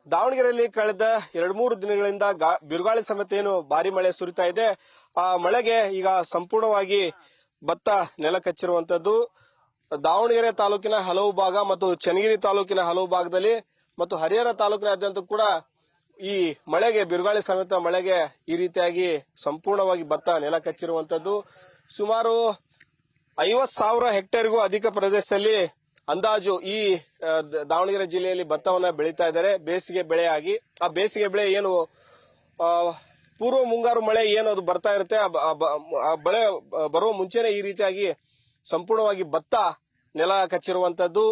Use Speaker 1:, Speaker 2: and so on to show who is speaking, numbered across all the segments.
Speaker 1: ದಾವಣಗೆರೆಯಲ್ಲಿ ಕಳೆದ 2-3 ದಿನಗಳಿಂದ ಬಿರುಗಾಳಿ ಸಮೇತ ಏನು ಭಾರಿ ಮಳೆ ಸುರಿತಾ ಇದೆ. ಆ ಮಳೆಗೆ ಈಗ ಸಂಪೂರ್ಣವಾಗಿ ಭತ್ತ ನೆಲ ಕಚ್ಚಿರುವಂತದ್ದು. ದಾವಣಗೆರೆ ತಾಲೂಕಿನ ಹಲವು ಭಾಗ ಮತ್ತು ಚನ್ನಗಿರಿ ತಾಲೂಕಿನ ಹಲವು ಭಾಗದಲ್ಲಿ ಮತ್ತು ಹರಿಹರ ತಾಲೂಕಿನಾದ್ಯಂತ ಕೂಡ ಈ ಮಳೆಗೆ ಬಿರುಗಾಳಿ ಸಮೇತ ಮಳೆಗೆ ಈ ರೀತಿಯಾಗಿ ಸಂಪೂರ್ಣವಾಗಿ ಭತ್ತ ನೆಲ ಕಚ್ಚಿರುವಂತದ್ದು. ಸುಮಾರು 50,000 ಹೆಕ್ಟೇರ್ಗೂ ಅಧಿಕ ಪ್ರದೇಶದಲ್ಲಿ ಅಂದಾಜು ಈ ದಾವಣಗೆರೆ ಜಿಲ್ಲೆಯಲ್ಲಿ ಭತ್ತವನ್ನ ಬೆಳೀತಾ ಇದ್ದಾರೆ ಬೇಸಿಗೆ ಬೆಳೆಯಾಗಿ. ಆ ಬೇಸಿಗೆ ಬೆಳೆ ಏನು ಪೂರ್ವ ಮುಂಗಾರು ಮಳೆ ಏನು ಅದು ಬರ್ತಾ ಇರುತ್ತೆ, ಆ ಬೆಳೆ ಬರುವ ಮುಂಚೆನೆ ಈ ರೀತಿಯಾಗಿ ಸಂಪೂರ್ಣವಾಗಿ ಭತ್ತ ನೆಲ ಕಚ್ಚಿರುವಂತದ್ದು.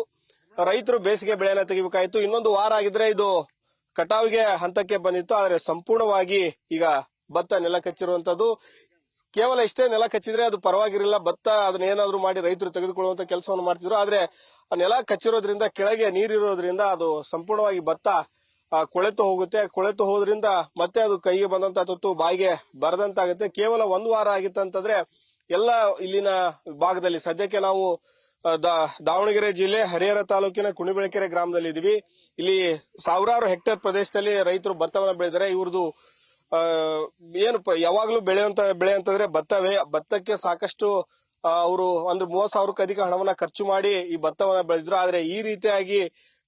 Speaker 1: ರೈತರು ಬೇಸಿಗೆ ಬೆಳೆಯನ್ನ ತೆಗಿಬೇಕಾಯಿತು. ಇನ್ನೊಂದು ವಾರ ಆಗಿದ್ರೆ ಇದು ಕಟಾವಿಗೆ ಹಂತಕ್ಕೆ ಬಂದಿತ್ತು. ಆದರೆ ಸಂಪೂರ್ಣವಾಗಿ ಈಗ ಭತ್ತ ನೆಲ ಕಚ್ಚಿರುವಂತದ್ದು. ಕೇವಲ ಇಷ್ಟೇ ನೆಲ ಕಚ್ಚಿದ್ರೆ ಅದು ಪರವಾಗಿರಲಿಲ್ಲ, ಭತ್ತ ಅದನ್ನ ಏನಾದ್ರೂ ಮಾಡಿ ರೈತರು ತೆಗೆದುಕೊಳ್ಳುವಂತ ಕೆಲಸವನ್ನು ಮಾಡ್ತಿದ್ರು. ಆದ್ರೆ ಆ ನೆಲ ಕಚ್ಚಿರೋದ್ರಿಂದ ಕೆಳಗೆ ನೀರಿರೋದ್ರಿಂದ ಅದು ಸಂಪೂರ್ಣವಾಗಿ ಭತ್ತ ಕೊಳೆತು ಹೋಗುತ್ತೆ. ಕೊಳೆತು ಹೋದ್ರಿಂದ ಮತ್ತೆ ಅದು ಕೈಗೆ ಬಂದಂತ ತುತ್ತು ಬಾಯಿಗೆ ಬರದಂತಾಗುತ್ತೆ. ಕೇವಲ ಒಂದು ವಾರ ಆಗಿತ್ತಂತಂದ್ರೆ ಎಲ್ಲ ಇಲ್ಲಿನ ಭಾಗದಲ್ಲಿ ಸದ್ಯಕ್ಕೆ ನಾವು ದಾವಣಗೆರೆ ಜಿಲ್ಲೆ ಹರಿಹರ ತಾಲೂಕಿನ ಕುಣಿಬೆಳಕೆರೆ ಗ್ರಾಮದಲ್ಲಿ ಇದೀವಿ. ಇಲ್ಲಿ ಸಾವಿರಾರು ಹೆಕ್ಟೇರ್ ಪ್ರದೇಶದಲ್ಲಿ ರೈತರು ಭತ್ತವನ್ನ ಬೆಳೆದಿದ್ದಾರೆ. ಇವ್ರದ್ದು ಏನು ಯಾವಾಗ್ಲೂ ಬೆಳೆಯುವಂತ ಬೆಳೆ ಅಂತಂದ್ರೆ ಭತ್ತವೇ. ಭತ್ತಕ್ಕೆ ಸಾಕಷ್ಟು ಅವರು ಒಂದು 30,000ಕ್ಕೂ ಅಧಿಕ ಹಣವನ್ನ ಖರ್ಚು ಮಾಡಿ ಈ ಭತ್ತವನ್ನ ಬೆಳೆದಿದ್ರು. ಆದ್ರೆ ಈ ರೀತಿಯಾಗಿ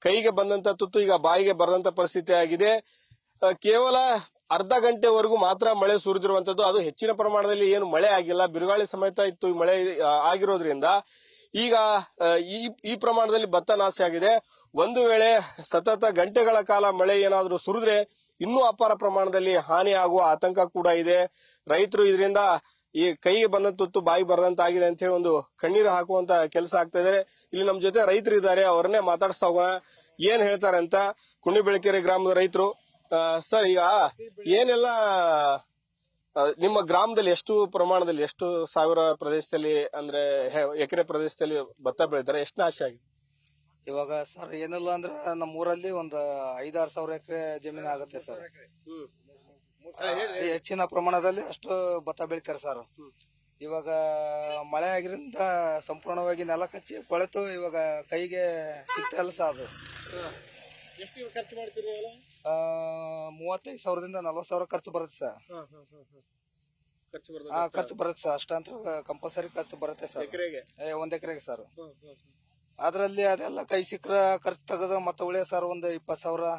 Speaker 1: ಕೈಗೆ ಬಂದಂತ ತುತ್ತು ಈಗ ಬಾಯಿಗೆ ಬರದಂತ ಪರಿಸ್ಥಿತಿ ಆಗಿದೆ. ಕೇವಲ ಅರ್ಧ ಗಂಟೆವರೆಗೂ ಮಾತ್ರ ಮಳೆ ಸುರಿದಿರುವಂತದ್ದು. ಅದು ಹೆಚ್ಚಿನ ಪ್ರಮಾಣದಲ್ಲಿ ಏನು ಮಳೆ ಆಗಿಲ್ಲ, ಬಿರುಗಾಳಿ ಸಮೇತ ಇತ್ತು ಈ ಮಳೆ ಆಗಿರೋದ್ರಿಂದ ಈಗ ಈ ಪ್ರಮಾಣದಲ್ಲಿ ಭತ್ತ ನಾಶ ಆಗಿದೆ. ಒಂದು ವೇಳೆ ಸತತ ಗಂಟೆಗಳ ಕಾಲ ಮಳೆ ಏನಾದರೂ ಸುರಿದ್ರೆ ಇನ್ನೂ ಅಪಾರ ಪ್ರಮಾಣದಲ್ಲಿ ಹಾನಿ ಆಗುವ ಆತಂಕ ಕೂಡ ಇದೆ. ರೈತರು ಇದರಿಂದ ಈ ಕೈಗೆ ಬಂದಂತ ತುತ್ತು ಬಾಯಿ ಬರದಂತಾಗಿದೆ ಅಂತ ಹೇಳಿ ಒಂದು ಕಣ್ಣೀರು ಹಾಕುವಂತ ಕೆಲಸ ಆಗ್ತಾ ಇದೆ. ಇಲ್ಲಿ ನಮ್ಮ ಜೊತೆ ರೈತರು ಇದ್ದಾರೆ, ಅವರನ್ನೇ ಮಾತಾಡಿಸ್ತಾ ಹೋಗೋಣ ಏನ್ ಹೇಳ್ತಾರೆ ಅಂತ. ಕುಣಿಬೆಳಕೆರೆ ಗ್ರಾಮದ ರೈತರು. ಸರ್, ಈಗ ಏನೆಲ್ಲ ನಿಮ್ಮ ಗ್ರಾಮದಲ್ಲಿ ಎಷ್ಟು ಪ್ರಮಾಣದಲ್ಲಿ, ಎಷ್ಟು ಸಾವಿರ ಪ್ರದೇಶದಲ್ಲಿ ಅಂದ್ರೆ ಎಕರೆ ಪ್ರದೇಶದಲ್ಲಿ ಭತ್ತ ಬೆಳೀತಾರೆ, ಎಷ್ಟು ನಾಶ ಆಗಿದೆ?
Speaker 2: ಇವಾಗ ಸರ್ ಏನಿಲ್ಲ ಅಂದ್ರೆ ನಮ್ಮ ಊರಲ್ಲಿ ಒಂದು 5-6 ಸಾವಿರ ಎಕರೆ ಜಮೀನು ಆಗುತ್ತೆ ಸರ್. ಹೆಚ್ಚಿನ ಪ್ರಮಾಣದಲ್ಲಿ ಅಷ್ಟು ಭತ್ತ ಬೆಳಿತಾರೆ ಸರ್. ಇವಾಗ ಮಳೆ ಆಗಿರಿಂದ ಸಂಪೂರ್ಣವಾಗಿ ನೆಲ ಕಚ್ಚಿ ಕೊಳೆತು ಇವಾಗ ಕೈಗೆ ಸಿಗ್ತಾ ಸರ್. ಅದು
Speaker 1: ಎಷ್ಟು ಖರ್ಚು ಮಾಡ್ತೀರಿ?
Speaker 2: 35,000ದಿಂದ 40,000 ಖರ್ಚು ಬರುತ್ತೆ ಸರ್. ಖರ್ಚು ಬರುತ್ತೆ ಸರ್. ಅಷ್ಟಂತ ಕಂಪಲ್ಸರಿ ಖರ್ಚು ಬರುತ್ತೆ ಸರ್. ಒಂದ್ ಎಕರೆಗೆ ಸರ್. ಅದ್ರಲ್ಲಿ ಅದೆಲ್ಲ ಕೈ ಸಿಕ್ಕ್ರ ಖರ್ಚು ತೆಗೆದು ಮತ್ತೆ ಉಳಿಯ ಸರ್ ಒಂದು 20,000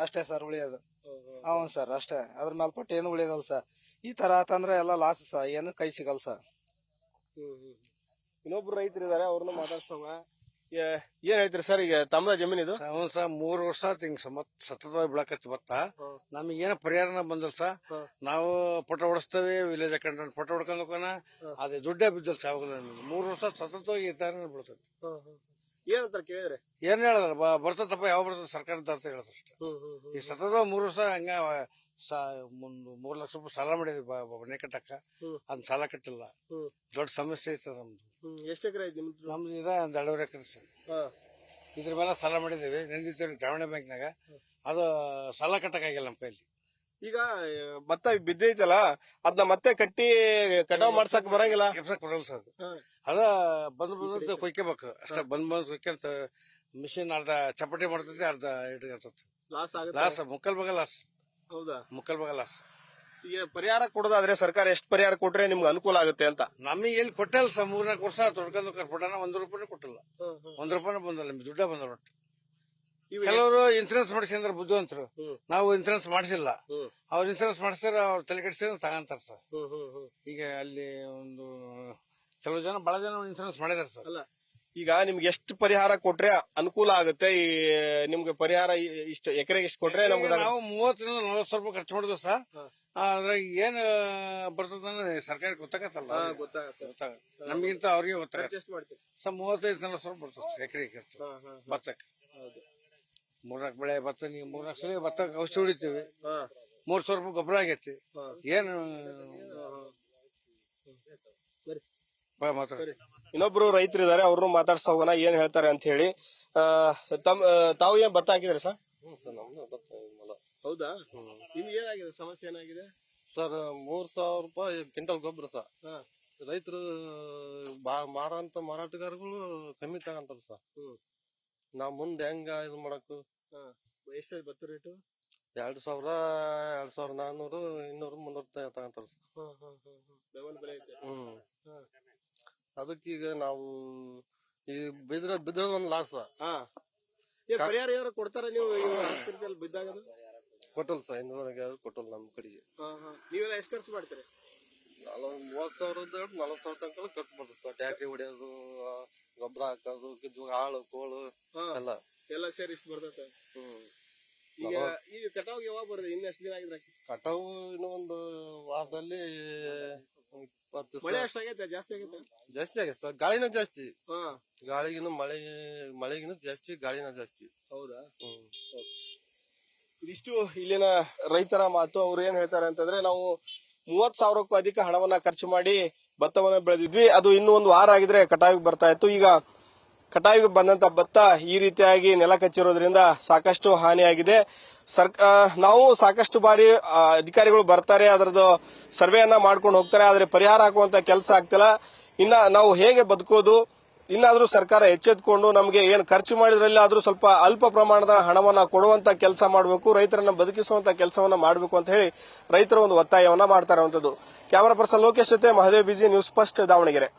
Speaker 2: ಅಷ್ಟೇ ಸರ್ ಉಳಿಯೋದು. ಹೌದು ಸರ್, ಅಷ್ಟೇ. ಅದ್ರ ಮೇಲ್ಪಟ್ಟು ಏನು ಉಳಿಯೋದಲ್ಲ ಸರ್. ಈ ತರ ಆತಂದ್ರೆ ಎಲ್ಲ ಲಾಸ್ ಸರ್, ಏನು ಕೈ ಸಿಗಲ್ಲ ಸರ್.
Speaker 1: ಇನ್ನೊಬ್ರು ರೈತರು ಇದಾರೆ, ಅವ್ರನ್ನ ಮಾತಾಡ್ಸೋಣ. ಏನ್ ಹೇಳ್ತೀರಿ ಸರ್, ಈಗ ತಮ್ಮ ಜಮೀನ್ ಇದು?
Speaker 3: ಹೌದು ಸರ್, 3 ವರ್ಷ ಹಿಂಗ್ ಸತತವಾಗಿ ಬೆಳಕತ್ತಿ ಭತ್ತ. ನಮಗೆ ಏನೋ ಪರಿಹಾರನ ಬಂದಲ್ ಸರ್. ನಾವು ಪಟ ಹೊಡಿಸ್ತೇವೆ, ವಿಲೇಜ್ ಅಕೌಂಟೆಂಟ್ ಪಟ ಹೊಡ್ಕೊಂಡು ಹೋಗೋಣ, ಅದೇ ದುಡ್ಡೇ ಬಿದ್ದಲ್ ಸರ್. 3 ವರ್ಷ ಸತತವಾಗಿ ಈ ತರ ಬೀಳ್ತದೆ.
Speaker 1: ಏನಂತ ಕೇಳಿದ್ರೆ
Speaker 3: ಏನ್ ಹೇಳಿದ್ರ ಬರ್ತದಪ್ಪ, ಯಾವ ಬರ್ತದ ಸರ್ಕಾರದ ಅಂತ ಹೇಳಿದ್ರಷ್ಟೇ. ಈ ಸತತ 3 ವರ್ಷ ಹಂಗ 3 ಲಕ್ಷ ರೂಪಾಯಿ ಸಾಲ ಮಾಡಿದ್ವಿ ಮನೆ ಕಟ್ಟಕ್ಕ. ಅದ್ ಸಾಲ ಕಟ್ಟಿಲ್ಲ. ದೊಡ್ಡ ಸಮಸ್ಯೆ ಐತೆ ನಮ್ದು.
Speaker 1: ಎಷ್ಟು ಎಕರೆ ಐತಿ
Speaker 3: ನಮ್ದು ಇದೆ ಒಂದ್ 2.5 ಎಕರೆ ಸರ್. ಇದ್ರ ಮೇಲೆ ಸಾಲ ಮಾಡಿದೇವಿ ನೆಂದಿದ್ದೇವೆ ಗ್ರಾಮೀಣ ಬ್ಯಾಂಕ್ನಾಗ. ಅದು ಸಾಲ ಕಟ್ಟಕ್ಕಾಗಿಲ್ಲ ನಮ್ಮ ಕೈಲಿ.
Speaker 1: ಈಗ ಭತ್ತ ಬಿದ್ದೈತಲ್ಲ, ಅದನ್ನ ಮತ್ತೆ ಕಟ್ಟಿ ಕಟಾವ್ ಮಾಡ್ಸಕ್ ಬರಂಗಿಲ್ಲ?
Speaker 3: ಬರಲ್ಲ ಸರ್. ಅದ ಬಂದ್ ಕೊಯ್ಕೋಬೇಕು ಅಷ್ಟ. ಬಂದ್ ಕೊಯ್ಕೊಂತ ಮಿಷಿನ್ ಅರ್ಧ ಚಪಾಟಿ ಮಾಡ್ತೈತಿ, ಅರ್ಧ ಇಟ್ಕೊತೈತಿ. ಲಾಸ್ ಮುಕ್ಕಲ್ ಭಾಗ ಲಾಸ್.
Speaker 1: ಹೌದಾ?
Speaker 3: ಮುಕ್ಕಲ್ ಭಾಗ ಲಾಸ್.
Speaker 1: ಈಗ ಪರಿಹಾರ ಕೊಡೋದಾದ್ರೆ ಸರ್ಕಾರ ಎಷ್ಟು ಪರಿಹಾರ ಕೊಟ್ರೆ ನಿಮ್ಗೆ ಅನುಕೂಲ ಆಗುತ್ತೆ ಅಂತ?
Speaker 3: ನಮಗೆ ಎಲ್ಲಿ ಕೊಟ್ಟಲ್ಲ ಸರ್. 3-4 ವರ್ಷ ತೊಡ್ಕೊಂಡು ಕೊಟ್ಟಾನ, 1 ರೂಪಾಯಿ ಕೊಟ್ಟಿಲ್ಲ. 1 ರೂಪಾಯಿ ಬಂದಲ್ಲ, ನಿಮ್ಗೆ ದುಡ್ಡ ಬಂದ. ಕೆಲವರು ಇನ್ಸೂರೆನ್ಸ್ ಮಾಡಿಸಿದ್ರೆ ಬುದ್ಧಿವಂತರು, ನಾವು ಇನ್ಸೂರೆನ್ಸ್ ಮಾಡಿಸಿಲ್ಲ. ಅವ್ರು ಇನ್ಸೂರೆನ್ಸ್ ಮಾಡಿಸಿದ್ರೆ ಅವ್ರು ತಲೆ ಕೆಡಿಸಿದ್ರೆ ತಗೊಂತಾರ ಸರ್. ಈಗ ಅಲ್ಲಿ ಒಂದು ಕೆಲವು ಜನ ಬಹಳ ಜನ ಇನ್ಸೂರೆನ್ಸ್ ಮಾಡಿದಾರೆ ಸರ್.
Speaker 1: ಅಲ್ಲ, ಈಗ ನಿಮ್ಗೆ ಎಷ್ಟು ಪರಿಹಾರ ಕೊಟ್ರೆ ಅನುಕೂಲ ಆಗುತ್ತೆ? ಈ ನಿಮ್ಗೆ ಪರಿಹಾರ ಇಷ್ಟು ಎಕರೆಗೆ ಎಷ್ಟು ಕೊಟ್ರೆ ನಮ್ಗೆ?
Speaker 3: ನಾವು 30-40 ರೂಪಾಯಿ ಖರ್ಚು ಮಾಡಿದ್ವಿ ಸರ್. ಅದ್ರಾಗ ಏನ್ ಬರ್ತದ ಸರ್ಕಾರಕ್ಕೆ ಗೊತ್ತಾಗತ್ತಲ್ಲ. ಗೊತ್ತಾಗತ್ತೆ. ನಮಗಿಂತ ಅವ್ರಿಗೆ ಗೊತ್ತಾಗತ್ತೆ ಸರ್. 35-40 ರೂಪಾಯಿ ಬರ್ತದೆ ಎಕರೆ ಖರ್ಚು ಭತ್ತಕ್ಕೆ. 3-4 ಬೆಳೆ ಭತ್ತ, ನೀವು 3-4 ಸಲ ಭತ್ತಕ್ಕೆ ಔಷಧಿ ಹೊಡಿತೀವಿ. 300 ರೂಪಾಯಿ ಗೊಬ್ಬರ ಆಗೈತಿ. ಏನು
Speaker 1: ಇನ್ನೊಬ್ರು ರೈತರು ಇದಾರೆ, ಅವ್ರನ್ನು ಮಾತಾಡ್ತಾ ಹೋಗೋಣ ಏನ್ ಹೇಳ್ತಾರೆ ಅಂತ ಹೇಳಿ. ತಾವು ಏನ್ ಭತ್ತ ಹಾಕಿದ್ರಿ ಸರ್? ಹೌದಾ? ನಿಮ್ಗೆ ಏನಾಗಿದೆ ಸಮಸ್ಯೆ? ಏನಾಗಿದೆ
Speaker 4: ಸರ್? 3,000 ರೂಪಾಯಿ ಕ್ವಿಂಟಲ್ ಗೊಬ್ಬರ ಸರ್. ರೈತರು ಮಾರಾಂತ ಮಾರಾಟಗಾರಗಳು ಕಮ್ಮಿ ತಗಂತಾರ ಸರ್. ನಾವ್ ಮುಂದೆ ಹೆಂಗ ಇದು ಮಾಡಕ್
Speaker 1: ಎಷ್ಟು ಭತ್ತ ರೇಟು?
Speaker 4: 2,000, 2,400, 200, 300 ತಗೊಂತಾರ ಸರ್.
Speaker 1: ಬೆಂಬಲ ಬೆಲೆ ಐತೆ.
Speaker 4: ಅದಕ್ಕೀಗ ನಾವು ಈ ಬಿದ್ರ ಒಂದ್ ಲಾಸ್
Speaker 1: ಪರಿಹಾರ ಏನಾರು ಕೊಡ್ತಾರ ನೀವು ಬಿದ್ದಾಗ?
Speaker 4: ಕೊಟ್ಟಲ್ ಸರ್, 500 ಕೊಟ್ಟಲ್ ನಮ್ ಕಡೆಗೆ.
Speaker 1: ನೀವೆಲ್ಲ ಎಷ್ಟು ಖರ್ಚು ಮಾಡ್ತೀರಿ?
Speaker 4: 30,000 40,000 ತನಕ ಖರ್ಚು ಬರ್ತದೆ ಸರ್. ಟ್ಯಾಕ್ರಿ ಹೊಡಿಯೋದು, ಗೊಬ್ಬರ ಹಾಕೋದು, ಆಳು ಕೋಳು
Speaker 1: ಎಲ್ಲ ಸೇರಿ ಇಷ್ಟು ಬರ್ತೈತೆ. ಈಗ ಕಟಾವ್ ಯಾವಾಗ ಬರ್ತದೆ? ಇನ್ನೆಷ್ಟು ದಿನ ಆಗಿದ್ರೆ?
Speaker 4: ಕಟಾವು ಇನ್ನು ಒಂದು ವಾರದಲ್ಲಿ 20
Speaker 1: ಮಳೆ ಅಷ್ಟಾಗೈತೆ? ಜಾಸ್ತಿ ಆಗೈತೆ?
Speaker 4: ಜಾಸ್ತಿ ಆಗೈತೆ ಸರ್. ಗಾಳಿನ ಜಾಸ್ತಿ, ಗಾಳಿಗಿನ ಮಳೆಗಿನ ಜಾಸ್ತಿ, ಗಾಳಿನ ಜಾಸ್ತಿ.
Speaker 1: ಹೌದಾ? ಇದಿಷ್ಟು ಇಲ್ಲಿನ ರೈತರ ಮಾತು. ಅವ್ರು ಏನ್ ಹೇಳ್ತಾರೆ ಅಂತಂದ್ರೆ, ನಾವು 30,000ಕ್ಕೂ ಅಧಿಕ ಹಣವನ್ನ ಖರ್ಚು ಮಾಡಿ ಭತ್ತವನ್ನ ಬೆಳೆದಿದ್ವಿ. ಅದು ಇನ್ನೂ ಒಂದು ವಾರ ಆಗಿದ್ರೆ ಕಟಾವಿಗೆ ಬರ್ತಾ ಇತ್ತು. ಈಗ ಕಟಾವಿಗೆ ಬಂದಂತ ಭತ್ತ ಈ ರೀತಿಯಾಗಿ ನೆಲ ಕಚ್ಚಿರೋದ್ರಿಂದ ಸಾಕಷ್ಟು ಹಾನಿಯಾಗಿದೆ. ನಾವು ಸಾಕಷ್ಟು ಬಾರಿ ಅಧಿಕಾರಿಗಳು ಬರ್ತಾರೆ, ಅದರದ್ದು ಸರ್ವೆಯನ್ನ ಮಾಡ್ಕೊಂಡು ಹೋಗ್ತಾರೆ, ಆದ್ರೆ ಪರಿಹಾರ ಹಾಕುವಂತ ಕೆಲಸ ಆಗ್ತಿಲ್ಲ. ಇನ್ನ ನಾವು ಹೇಗೆ ಬದುಕೋದು? ಇನ್ನಾದ್ರೂ ಸರ್ಕಾರ ಎಚ್ಚೆತ್ಕೊಂಡು ನಮಗೆ ಏನು ಖರ್ಚು ಮಾಡಿದ್ರಲ್ಲಿ ಆದ್ರೂ ಸ್ವಲ್ಪ ಅಲ್ಪ ಪ್ರಮಾಣದ ಹಣವನ್ನ ಕೊಡುವಂತ ಕೆಲಸ ಮಾಡಬೇಕು, ರೈತರನ್ನ ಬದುಕಿಸುವಂತ ಕೆಲಸವನ್ನ ಮಾಡಬೇಕು ಅಂತ ಹೇಳಿ ರೈತರು ಒಂದು ಒತ್ತಾಯವನ್ನ ಮಾಡ್ತಾ ಇರುವಂತದ್ದು. ಕ್ಯಾಮರಾ ಪರ್ಸನ್ ಲೋಕೇಶ್ ಜೊತೆ Mahadev BG, news first, Davanagere.